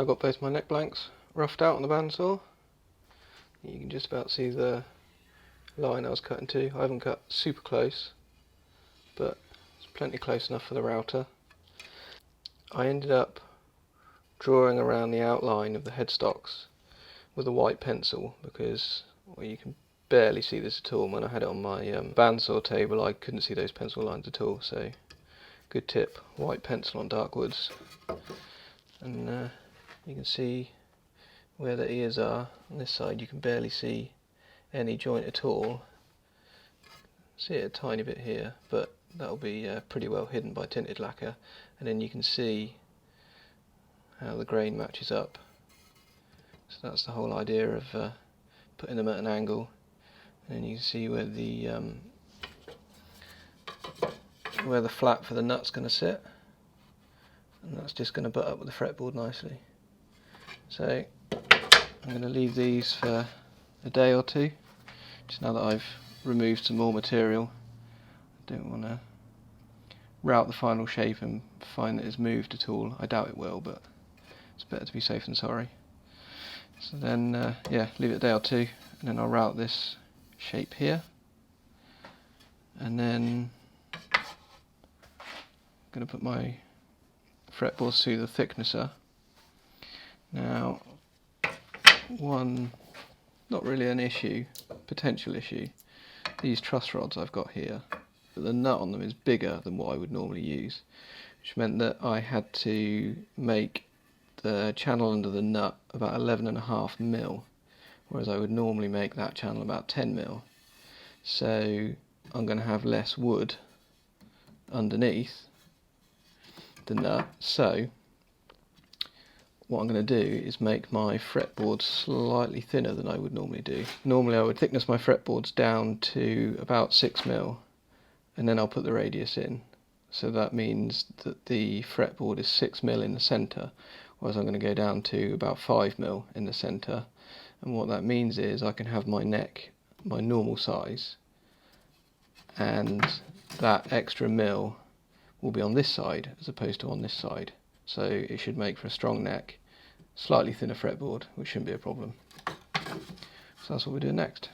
I've got both my neck blanks roughed out on the bandsaw. You can just about see the line I was cutting to. I haven't cut super close, but it's plenty close enough for the router. I ended up drawing around the outline of the headstocks with a white pencil because, well, you can barely see this at all. When I had it on my bandsaw table, I couldn't see those pencil lines at all, so good tip, white pencil on dark woods. And you can see where the ears are. On this side you can barely see any joint at all. See it a tiny bit here, but that'll be pretty well hidden by tinted lacquer. And then you can see how the grain matches up. So that's the whole idea of putting them at an angle. And then you can see where the flap for the nut's going to sit, and that's just going to butt up with the fretboard nicely. So I'm going to leave these for a day or two, just now that I've removed some more material. I don't want to route the final shape and find that it's moved at all. I doubt it will, but it's better to be safe than sorry. So then, yeah, leave it a day or two, and then I'll route this shape here, and then I'm going to put my fretboards through the thicknesser. Now, one, not really an issue, potential issue, these truss rods I've got here, but the nut on them is bigger than what I would normally use, which meant that I had to make the channel under the nut about 11.5mm, whereas I would normally make that channel about 10mm. So I'm going to have less wood underneath the nut. So what I'm going to do is make my fretboard slightly thinner than I would normally do. Normally I would thickness my fretboards down to about 6mm, and then I'll put the radius in. So that means that the fretboard is 6mm in the centre, whereas I'm going to go down to about 5mm in the centre. And what that means is I can have my neck my normal size, and that extra mil will be on this side as opposed to on this side. So it should make for a strong neck, slightly thinner fretboard, which shouldn't be a problem. So that's what we're doing next.